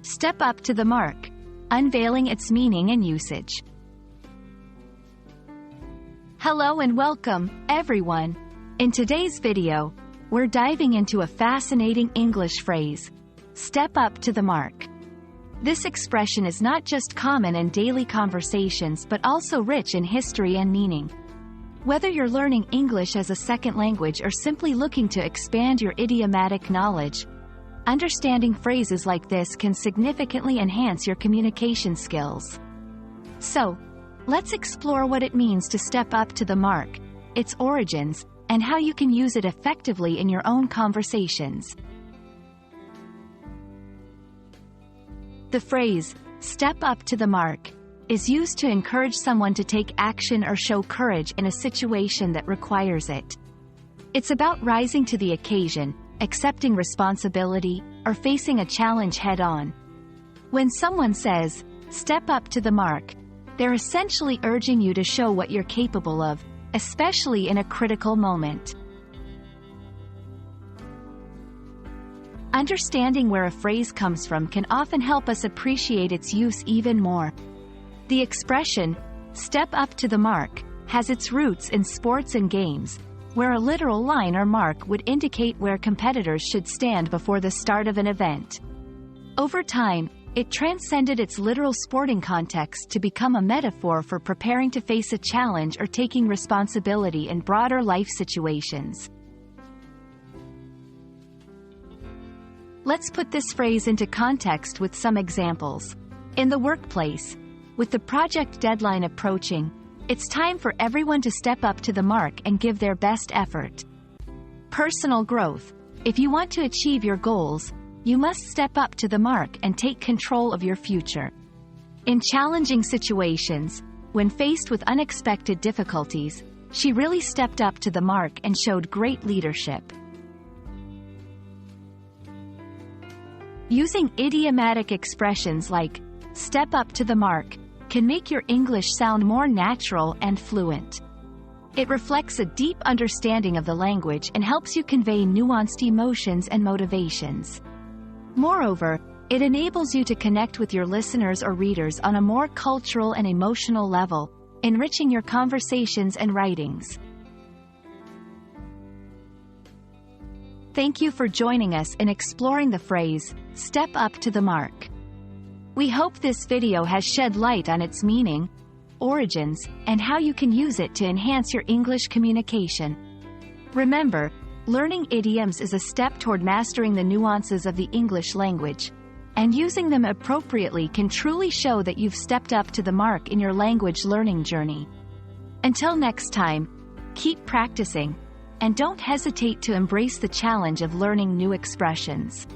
Step up to the mark. Unveiling its meaning and usage. Hello and welcome, everyone. In today's video, we're diving into a fascinating English phrase, step up to the mark. This expression is not just common in daily conversations but also rich in history and meaning. Whether you're learning English as a second language or simply looking to expand your idiomatic knowledge, understanding phrases like this can significantly enhance your communication skills. So, let's explore what it means to step up to the mark, its origins, and how you can use it effectively in your own conversations. The phrase, step up to the mark, is used to encourage someone to take action or show courage in a situation that requires it. It's about rising to the occasion, accepting responsibility, or facing a challenge head-on. When someone says, step up to the mark, they're essentially urging you to show what you're capable of, especially in a critical moment. Understanding where a phrase comes from can often help us appreciate its use even more. The expression, step up to the mark, has its roots in sports and games, where a literal line or mark would indicate where competitors should stand before the start of an event. Over time, it transcended its literal sporting context to become a metaphor for preparing to face a challenge or taking responsibility in broader life situations. Let's put this phrase into context with some examples. In the workplace, with the project deadline approaching, it's time for everyone to step up to the mark and give their best effort. Personal growth. If you want to achieve your goals, you must step up to the mark and take control of your future. In challenging situations, when faced with unexpected difficulties, she really stepped up to the mark and showed great leadership. Using idiomatic expressions like, step up to the mark, can make your English sound more natural and fluent. It reflects a deep understanding of the language and helps you convey nuanced emotions and motivations. Moreover, it enables you to connect with your listeners or readers on a more cultural and emotional level, enriching your conversations and writings. Thank you for joining us in exploring the phrase, step up to the mark. We hope this video has shed light on its meaning, origins, and how you can use it to enhance your English communication. Remember, learning idioms is a step toward mastering the nuances of the English language, and using them appropriately can truly show that you've stepped up to the mark in your language learning journey. Until next time, keep practicing, and don't hesitate to embrace the challenge of learning new expressions.